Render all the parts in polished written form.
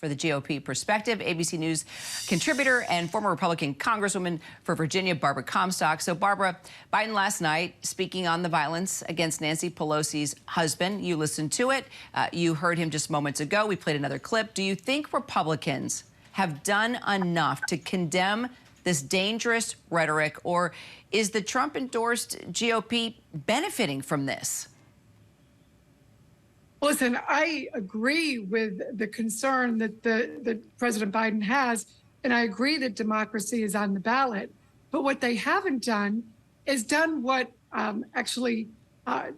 For the GOP perspective, ABC News contributor and former Republican Congresswoman for Virginia, Barbara Comstock. So, Barbara, Biden last night speaking on the violence against Nancy Pelosi's husband. You listened to it. You heard him just moments ago. We played another clip. Do you think Republicans have done enough to condemn this dangerous rhetoric, or is the Trump-endorsed GOP benefiting from this? Listen, I agree with the concern that President Biden has, and I agree that democracy is on the ballot. But what they haven't done is done what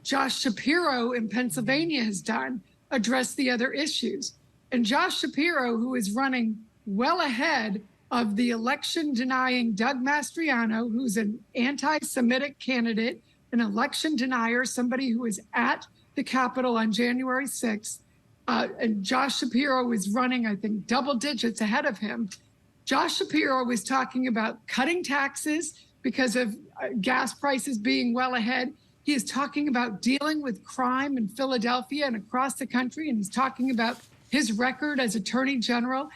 Josh Shapiro in Pennsylvania has done, address the other issues. And Josh Shapiro, who is running well ahead of the election-denying Doug Mastriano, who's an anti-Semitic candidate, an election denier, somebody who is at the Capitol on January 6th, and Josh Shapiro is running, I think, double digits ahead of him. Josh Shapiro was talking about cutting taxes because of gas prices being well ahead. He is talking about dealing with crime in Philadelphia and across the country, and he's talking about his record as Attorney General.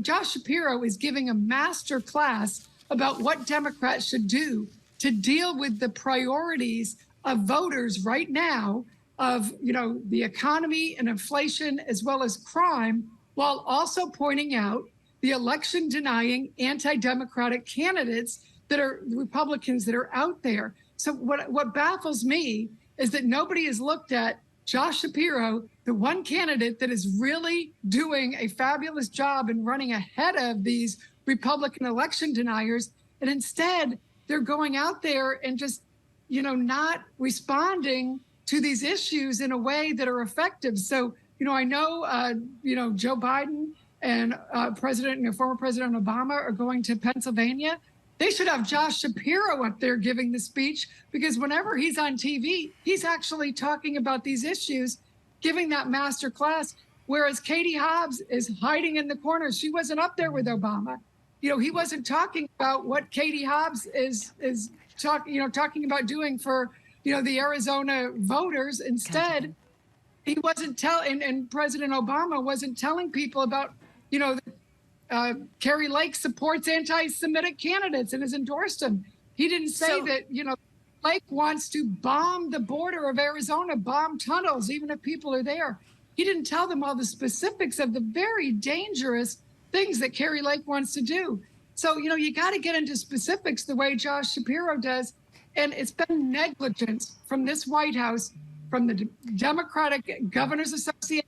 Josh Shapiro is giving a master class about what Democrats should do to deal with the priorities of voters right now of, the economy and inflation as well as crime, while also pointing out the election denying anti-democratic candidates that are Republicans that are out there. So what baffles me is that nobody has looked at Josh Shapiro, the one candidate that is really doing a fabulous job and running ahead of these Republican election deniers. And instead, they're going out there and just not responding to these issues in a way that are effective. So, I know, Joe Biden and former President Obama are going to Pennsylvania. They should have Josh Shapiro up there giving the speech, because whenever he's on TV, he's actually talking about these issues, giving that master class, whereas Katie Hobbs is hiding in the corner. She wasn't up there with Obama. He wasn't talking about what Katie Hobbs is talking about doing for, the Arizona voters. Instead, he wasn't and President Obama wasn't telling people about, Kari Lake supports anti-Semitic candidates and has endorsed them. He didn't say that, Lake wants to bomb the border of Arizona, bomb tunnels, even if people are there. He didn't tell them all the specifics of the very dangerous things that Kari Lake wants to do. So, you got to get into specifics the way Josh Shapiro does. And it's been negligence from this White House, from the Democratic Governors Association.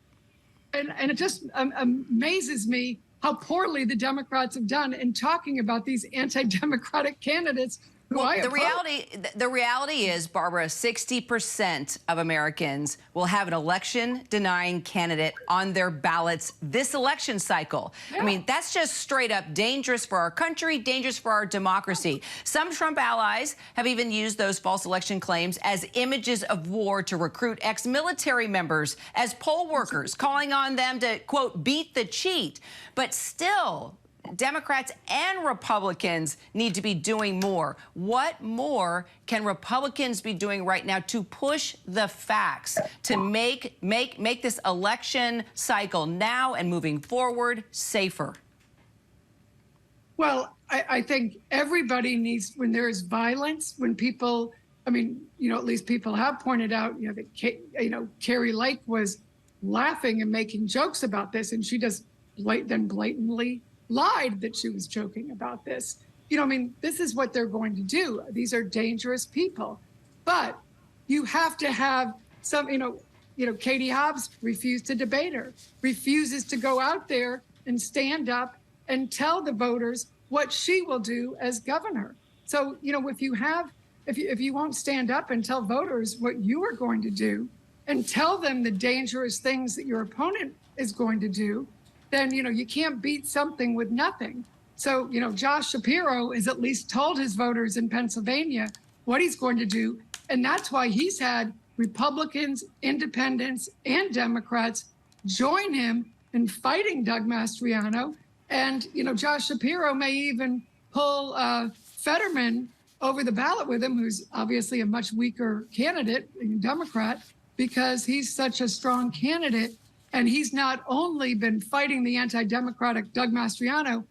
And it just amazes me how poorly the Democrats have done in talking about these anti-democratic candidates. Well, the reality is, Barbara, 60% of Americans will have an election-denying candidate on their ballots this election cycle. Yeah. I mean, that's just straight up dangerous for our country, dangerous for our democracy. Some Trump allies have even used those false election claims as images of war to recruit ex-military members as poll workers, calling on them to, quote, beat the cheat. But still, Democrats and Republicans need to be doing more. What more can Republicans be doing right now to push the facts, to make this election cycle now and moving forward safer? Well, I think everybody needs, when there is violence, when people, at least people have pointed out, that, Kari Lake was laughing and making jokes about this, and she just blatantly lied that she was joking about this. This is what they're going to do. These are dangerous people. But you have to have some, Katie Hobbs refused to debate her, refuses to go out there and stand up and tell the voters what she will do as governor. So, if you won't stand up and tell voters what you are going to do and tell them the dangerous things that your opponent is going to do, then, you can't beat something with nothing. So, Josh Shapiro has at least told his voters in Pennsylvania what he's going to do. And that's why he's had Republicans, independents, and Democrats join him in fighting Doug Mastriano. And, Josh Shapiro may even pull Fetterman over the ballot with him, who's obviously a much weaker candidate, a Democrat, because he's such a strong candidate And he's not only been fighting the anti-democratic Doug Mastriano,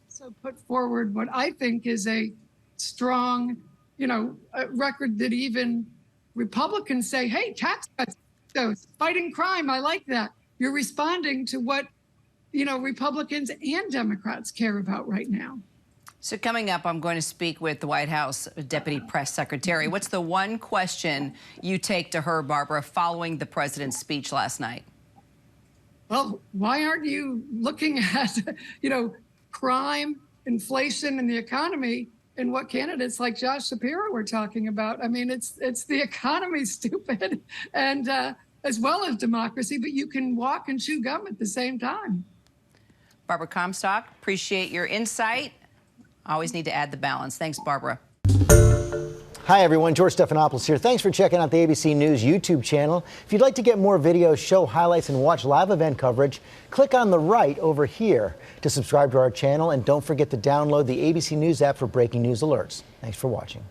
so put forward what I think is a strong, record that even Republicans say, hey, tax cuts, fighting crime, I like that. You're responding to what, Republicans and Democrats care about right now. So coming up, I'm going to speak with the White House Deputy Press Secretary. What's the one question you take to her, Barbara, following the president's speech last night? Well, why aren't you looking at, crime, inflation, and the economy and what candidates like Josh Shapiro were talking about? I mean, it's the economy, stupid, and as well as democracy, but you can walk and chew gum at the same time. Barbara Comstock, appreciate your insight. Always need to add the balance. Thanks, Barbara. Hi, everyone. George Stephanopoulos here. Thanks for checking out the ABC News YouTube channel. If you'd like to get more videos, show highlights, and watch live event coverage, click on the right over here to subscribe to our channel. And don't forget to download the ABC News app for breaking news alerts. Thanks for watching.